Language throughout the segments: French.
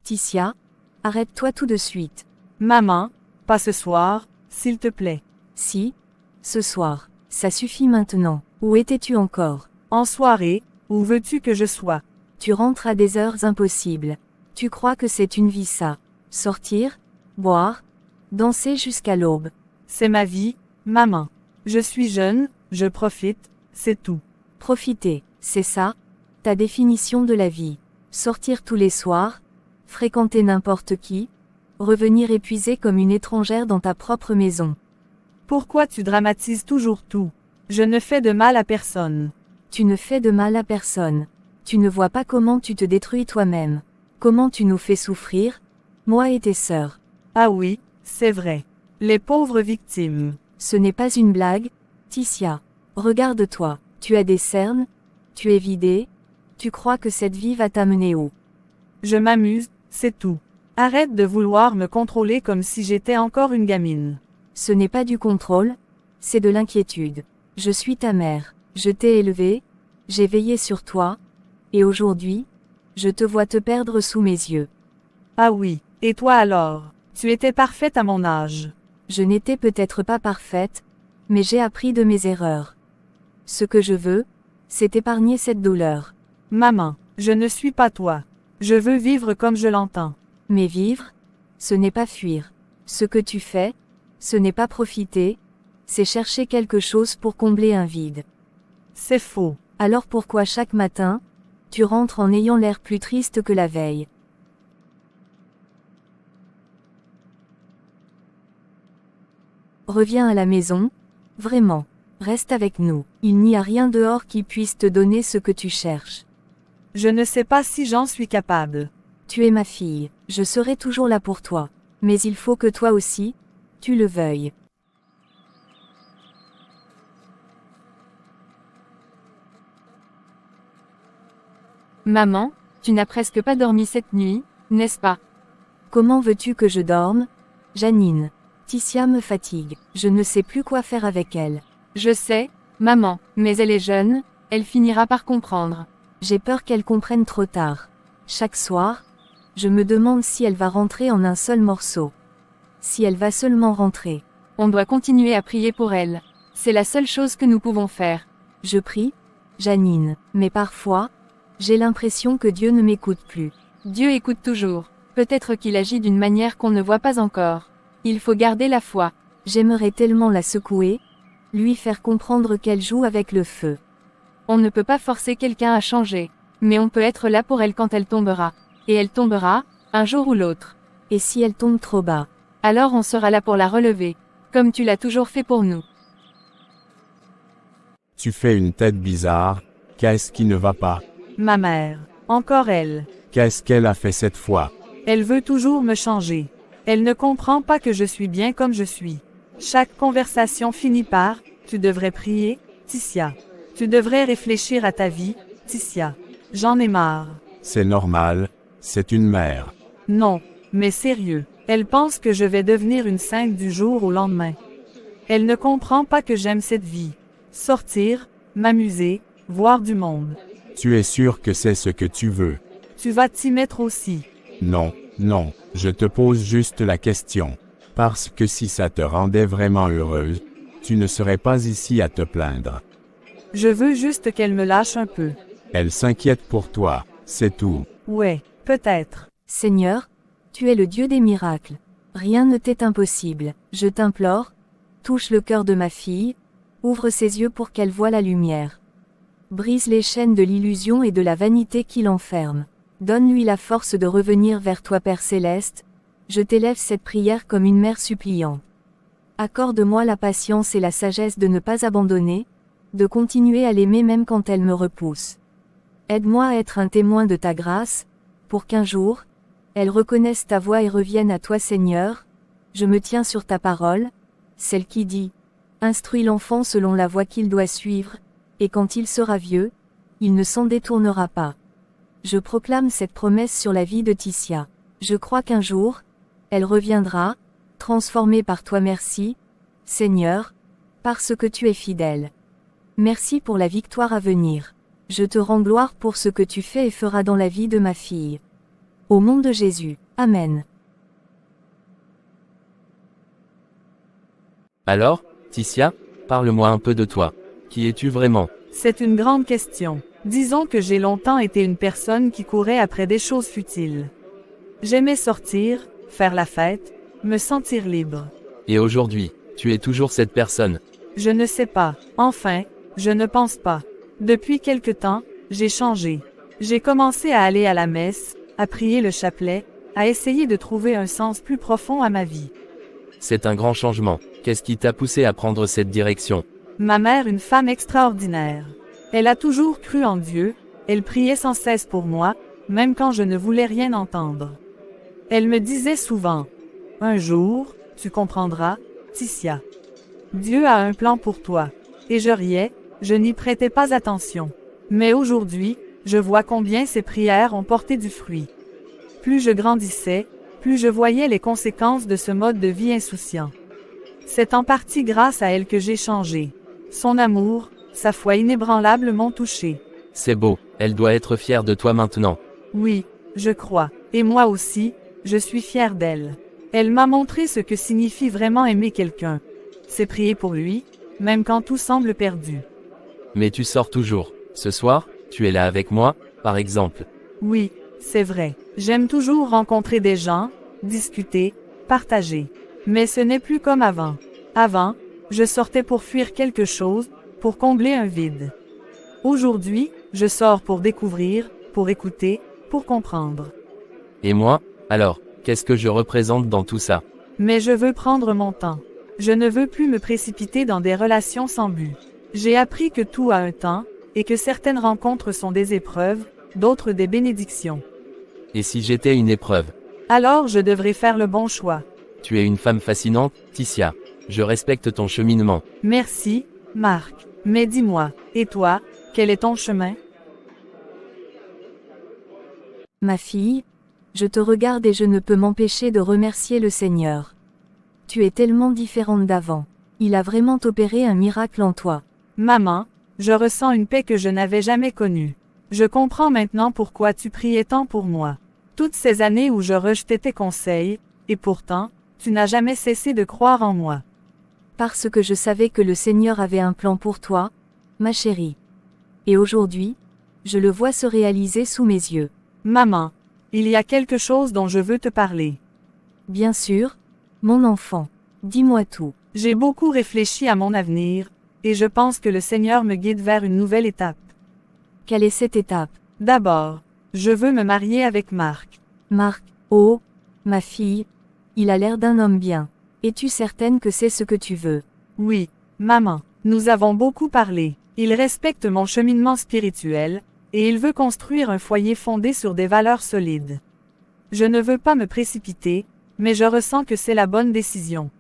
Ticia, arrête-toi tout de suite. Maman, pas ce soir, s'il te plaît. Si, ce soir, ça suffit maintenant. Où étais-tu encore? En soirée, où veux-tu que je sois? Tu rentres à des heures impossibles. Tu crois que c'est une vie ça? Sortir, boire, danser jusqu'à l'aube. C'est ma vie, maman. Je suis jeune, je profite, c'est tout. Profiter, c'est ça, ta définition de la vie. Sortir tous les soirs, fréquenter n'importe qui, revenir épuisé comme une étrangère dans ta propre maison. Pourquoi tu dramatises toujours tout? Je ne fais de mal à personne. Tu ne fais de mal à personne. Tu ne vois pas comment tu te détruis toi-même. Comment tu nous fais souffrir, moi et tes sœurs. Ah oui, c'est vrai. Les pauvres victimes. Ce n'est pas une blague, Ticia. Regarde-toi, tu as des cernes, tu es vidé, tu crois que cette vie va t'amener où? Je m'amuse, c'est tout. Arrête de vouloir me contrôler comme si j'étais encore une gamine. Ce n'est pas du contrôle, c'est de l'inquiétude. Je suis ta mère, je t'ai élevée, j'ai veillé sur toi, et aujourd'hui, je te vois te perdre sous mes yeux. Ah oui, et toi alors? Tu étais parfaite à mon âge. Je n'étais peut-être pas parfaite, mais j'ai appris de mes erreurs. Ce que je veux, c'est épargner cette douleur. Maman, je ne suis pas toi. Je veux vivre comme je l'entends. Mais vivre, ce n'est pas fuir. Ce que tu fais, ce n'est pas profiter, c'est chercher quelque chose pour combler un vide. C'est faux. Alors pourquoi chaque matin, tu rentres en ayant l'air plus triste que la veille? Reviens à la maison, vraiment. Reste avec nous. Il n'y a rien dehors qui puisse te donner ce que tu cherches. Je ne sais pas si j'en suis capable. Tu es ma fille, je serai toujours là pour toi. Mais il faut que toi aussi, tu le veuilles. Maman, tu n'as presque pas dormi cette nuit, n'est-ce pas? Comment veux-tu que je dorme? Janine. Ticia me fatigue, je ne sais plus quoi faire avec elle. Je sais, maman, mais elle est jeune, elle finira par comprendre. J'ai peur qu'elle comprenne trop tard. Chaque soir, je me demande si elle va rentrer en un seul morceau. Si elle va seulement rentrer. On doit continuer à prier pour elle. C'est la seule chose que nous pouvons faire. Je prie, Janine, mais parfois, j'ai l'impression que Dieu ne m'écoute plus. Dieu écoute toujours. Peut-être qu'il agit d'une manière qu'on ne voit pas encore. Il faut garder la foi. J'aimerais tellement la secouer, lui faire comprendre qu'elle joue avec le feu. On ne peut pas forcer quelqu'un à changer, mais on peut être là pour elle quand elle tombera. Et elle tombera, un jour ou l'autre. Et si elle tombe trop bas? Alors on sera là pour la relever, comme tu l'as toujours fait pour nous. Tu fais une tête bizarre, qu'est-ce qui ne va pas? Ma mère, encore elle. Qu'est-ce qu'elle a fait cette fois? Elle veut toujours me changer. Elle ne comprend pas que je suis bien comme je suis. Chaque conversation finit par « Tu devrais prier, Ticia. Tu devrais réfléchir à ta vie, Ticia. J'en ai marre. » C'est normal, c'est une mère. Non, mais sérieux. Elle pense que je vais devenir une sainte du jour au lendemain. Elle ne comprend pas que j'aime cette vie. Sortir, m'amuser, voir du monde. Tu es sûr que c'est ce que tu veux? Tu vas t'y mettre aussi. Non, non, je te pose juste la question. Parce que si ça te rendait vraiment heureuse, tu ne serais pas ici à te plaindre. Je veux juste qu'elle me lâche un peu. Elle s'inquiète pour toi, c'est tout. Ouais, peut-être. Seigneur, tu es le Dieu des miracles. Rien ne t'est impossible. Je t'implore, touche le cœur de ma fille, ouvre ses yeux pour qu'elle voie la lumière. Brise les chaînes de l'illusion et de la vanité qui l'enferment. Donne-lui la force de revenir vers toi Père Céleste, je t'élève cette prière comme une mère suppliante. Accorde-moi la patience et la sagesse de ne pas abandonner, de continuer à l'aimer même quand elle me repousse. Aide-moi à être un témoin de ta grâce, pour qu'un jour, elle reconnaisse ta voix et revienne à toi Seigneur, je me tiens sur ta parole, celle qui dit, instruis l'enfant selon la voie qu'il doit suivre, et quand il sera vieux, il ne s'en détournera pas. Je proclame cette promesse sur la vie de Ticia. Je crois qu'un jour, elle reviendra, transformée par toi. Merci, Seigneur, parce que tu es fidèle. Merci pour la victoire à venir. Je te rends gloire pour ce que tu fais et feras dans la vie de ma fille. Au nom de Jésus. Amen. Alors, Ticia, parle-moi un peu de toi. Qui es-tu vraiment? C'est une grande question. Disons que j'ai longtemps été une personne qui courait après des choses futiles. J'aimais sortir, faire la fête, me sentir libre. Et aujourd'hui, tu es toujours cette personne? Je ne sais pas. Enfin, je ne pense pas. Depuis quelque temps, j'ai changé. J'ai commencé à aller à la messe, à prier le chapelet, à essayer de trouver un sens plus profond à ma vie. C'est un grand changement. Qu'est-ce qui t'a poussé à prendre cette direction? Ma mère, une femme extraordinaire. Elle a toujours cru en Dieu, elle priait sans cesse pour moi, même quand je ne voulais rien entendre. Elle me disait souvent, « Un jour, tu comprendras, Ticia. Dieu a un plan pour toi. » Et je riais, je n'y prêtais pas attention. Mais aujourd'hui, je vois combien ces prières ont porté du fruit. Plus je grandissais, plus je voyais les conséquences de ce mode de vie insouciant. C'est en partie grâce à elle que j'ai changé. Son amour, sa foi inébranlable m'ont touché. C'est beau, elle doit être fière de toi maintenant. Oui, je crois. Et moi aussi, je suis fière d'elle. Elle m'a montré ce que signifie vraiment aimer quelqu'un. C'est prier pour lui, même quand tout semble perdu. Mais tu sors toujours. Ce soir, tu es là avec moi, par exemple. Oui, c'est vrai. J'aime toujours rencontrer des gens, discuter, partager. Mais ce n'est plus comme avant. Avant, je sortais pour fuir quelque chose, pour combler un vide. Aujourd'hui, je sors pour découvrir, pour écouter, pour comprendre. Et moi, alors, qu'est-ce que je représente dans tout ça? Mais je veux prendre mon temps. Je ne veux plus me précipiter dans des relations sans but. J'ai appris que tout a un temps, et que certaines rencontres sont des épreuves, d'autres des bénédictions. Et si j'étais une épreuve? Alors je devrais faire le bon choix. Tu es une femme fascinante, Ticia. Je respecte ton cheminement. Merci, Marc. Mais dis-moi, et toi, quel est ton chemin? Ma fille, je te regarde et je ne peux m'empêcher de remercier le Seigneur. Tu es tellement différente d'avant. Il a vraiment opéré un miracle en toi. Maman, je ressens une paix que je n'avais jamais connue. Je comprends maintenant pourquoi tu priais tant pour moi. Toutes ces années où je rejetais tes conseils, et pourtant, tu n'as jamais cessé de croire en moi. Parce que je savais que le Seigneur avait un plan pour toi, ma chérie. Et aujourd'hui, je le vois se réaliser sous mes yeux. Maman, il y a quelque chose dont je veux te parler. Bien sûr, mon enfant, dis-moi tout. J'ai beaucoup réfléchi à mon avenir, et je pense que le Seigneur me guide vers une nouvelle étape. Quelle est cette étape? D'abord, je veux me marier avec Marc. Marc, oh, ma fille, il a l'air d'un homme bien. Es-tu certaine que c'est ce que tu veux? Oui, maman, nous avons beaucoup parlé. Il respecte mon cheminement spirituel, et il veut construire un foyer fondé sur des valeurs solides. Je ne veux pas me précipiter, mais je ressens que c'est la bonne décision.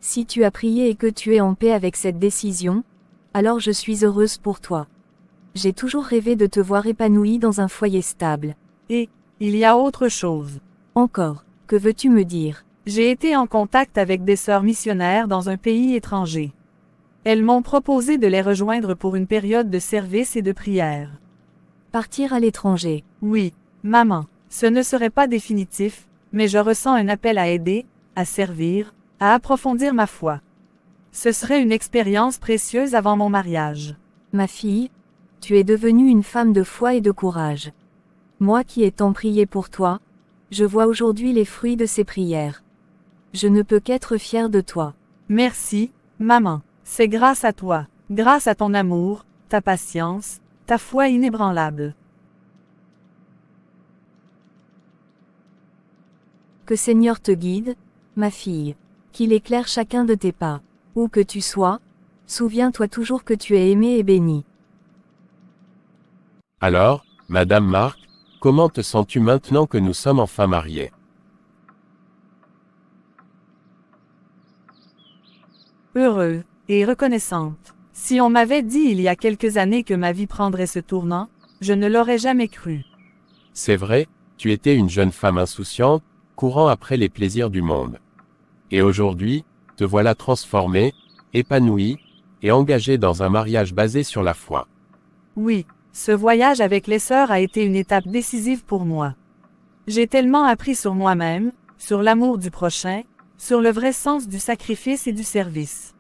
Si tu as prié et que tu es en paix avec cette décision, alors je suis heureuse pour toi. J'ai toujours rêvé de te voir épanouie dans un foyer stable. Et, il y a autre chose. Encore, que veux-tu me dire? J'ai été en contact avec des sœurs missionnaires dans un pays étranger. Elles m'ont proposé de les rejoindre pour une période de service et de prière. Partir à l'étranger. Oui, maman, ce ne serait pas définitif, mais je ressens un appel à aider, à servir, à approfondir ma foi. Ce serait une expérience précieuse avant mon mariage. Ma fille, tu es devenue une femme de foi et de courage. Moi qui ai tant prié pour toi, je vois aujourd'hui les fruits de ces prières. Je ne peux qu'être fière de toi. Merci, maman. C'est grâce à toi, grâce à ton amour, ta patience, ta foi inébranlable. Que Seigneur te guide, ma fille. Qu'il éclaire chacun de tes pas. Où que tu sois, souviens-toi toujours que tu es aimée et bénie. Alors, Madame Marc, comment te sens-tu maintenant que nous sommes enfin mariés? Heureux et reconnaissante. Si on m'avait dit il y a quelques années que ma vie prendrait ce tournant, je ne l'aurais jamais cru. C'est vrai, tu étais une jeune femme insouciante, courant après les plaisirs du monde. Et aujourd'hui, te voilà transformée, épanouie, et engagée dans un mariage basé sur la foi. Oui, ce voyage avec les sœurs a été une étape décisive pour moi. J'ai tellement appris sur moi-même, sur l'amour du prochain, sur le vrai sens du sacrifice et du service.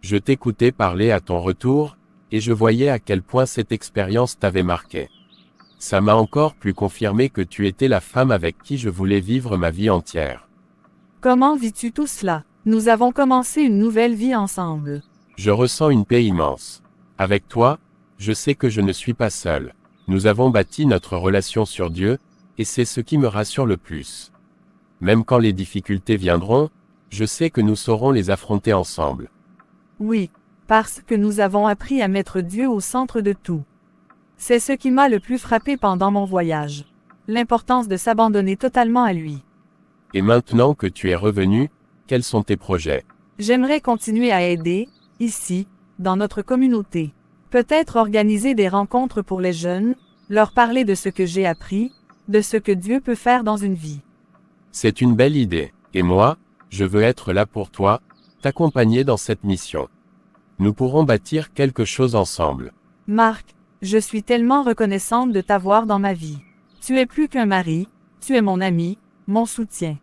Je t'écoutais parler à ton retour, et je voyais à quel point cette expérience t'avait marqué. Ça m'a encore plus confirmé que tu étais la femme avec qui je voulais vivre ma vie entière. Comment vis-tu tout cela? Nous avons commencé une nouvelle vie ensemble. Je ressens une paix immense. Avec toi, je sais que je ne suis pas seul. Nous avons bâti notre relation sur Dieu, et c'est ce qui me rassure le plus. Même quand les difficultés viendront, je sais que nous saurons les affronter ensemble. Oui, parce que nous avons appris à mettre Dieu au centre de tout. C'est ce qui m'a le plus frappé pendant mon voyage. L'importance de s'abandonner totalement à lui. Et maintenant que tu es revenu, quels sont tes projets? J'aimerais continuer à aider, ici, dans notre communauté. Peut-être organiser des rencontres pour les jeunes, leur parler de ce que j'ai appris, de ce que Dieu peut faire dans une vie. C'est une belle idée. Et moi, je veux être là pour toi, t'accompagner dans cette mission. Nous pourrons bâtir quelque chose ensemble. Marc, je suis tellement reconnaissante de t'avoir dans ma vie. Tu es plus qu'un mari, tu es mon ami, mon soutien.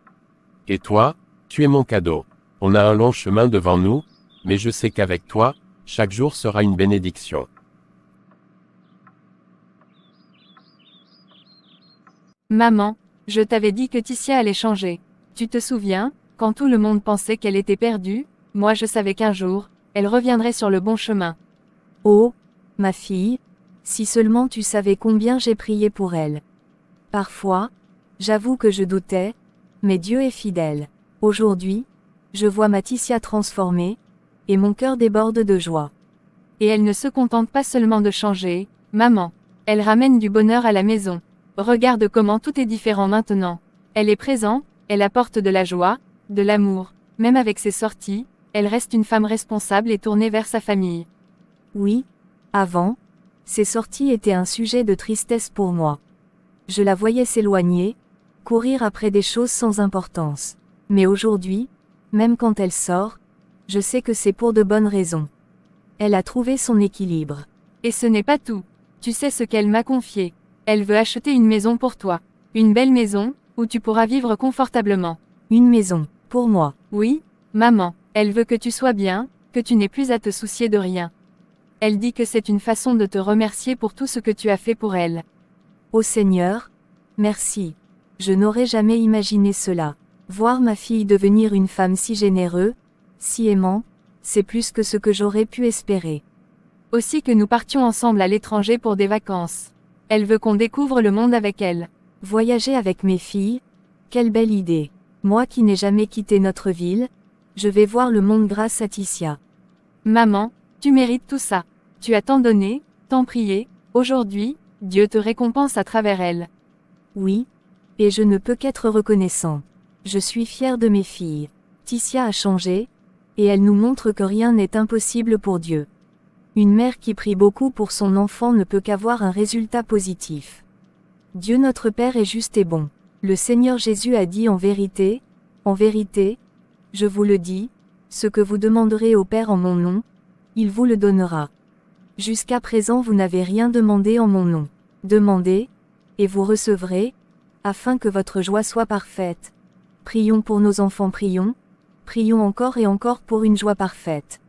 Et toi, tu es mon cadeau. On a un long chemin devant nous, mais je sais qu'avec toi, chaque jour sera une bénédiction. Maman, je t'avais dit que Ticia allait changer. Tu te souviens, quand tout le monde pensait qu'elle était perdue, moi je savais qu'un jour, elle reviendrait sur le bon chemin. Oh, ma fille, si seulement tu savais combien j'ai prié pour elle. Parfois, j'avoue que je doutais, mais Dieu est fidèle. Aujourd'hui, je vois ma Ticia transformée, et mon cœur déborde de joie. Et elle ne se contente pas seulement de changer, maman. Elle ramène du bonheur à la maison. Regarde comment tout est différent maintenant. Elle est présente, elle apporte de la joie, de l'amour. Même avec ses sorties, elle reste une femme responsable et tournée vers sa famille. Oui, avant, ces sorties étaient un sujet de tristesse pour moi. Je la voyais s'éloigner, courir après des choses sans importance. Mais aujourd'hui, même quand elle sort, je sais que c'est pour de bonnes raisons. Elle a trouvé son équilibre. Et ce n'est pas tout. Tu sais ce qu'elle m'a confié. Elle veut acheter une maison pour toi. Une belle maison, où tu pourras vivre confortablement. Une maison, pour moi. Oui, maman, elle veut que tu sois bien, que tu n'aies plus à te soucier de rien. Elle dit que c'est une façon de te remercier pour tout ce que tu as fait pour elle. Ô Seigneur, merci. Je n'aurais jamais imaginé cela. Voir ma fille devenir une femme si généreuse, si aimante, c'est plus que ce que j'aurais pu espérer. Aussi que nous partions ensemble à l'étranger pour des vacances. Elle veut qu'on découvre le monde avec elle. Voyager avec mes filles, quelle belle idée. Moi qui n'ai jamais quitté notre ville, je vais voir le monde grâce à Ticia. Maman, tu mérites tout ça. Tu as tant donné, tant prié, aujourd'hui, Dieu te récompense à travers elle. Oui, et je ne peux qu'être reconnaissant. Je suis fière de mes filles. Ticia a changé, et elle nous montre que rien n'est impossible pour Dieu. Une mère qui prie beaucoup pour son enfant ne peut qu'avoir un résultat positif. Dieu notre Père est juste et bon. Le Seigneur Jésus a dit en vérité, je vous le dis, ce que vous demanderez au Père en mon nom, il vous le donnera. Jusqu'à présent vous n'avez rien demandé en mon nom. Demandez, et vous recevrez, afin que votre joie soit parfaite. Prions pour nos enfants, prions encore et encore pour une joie parfaite.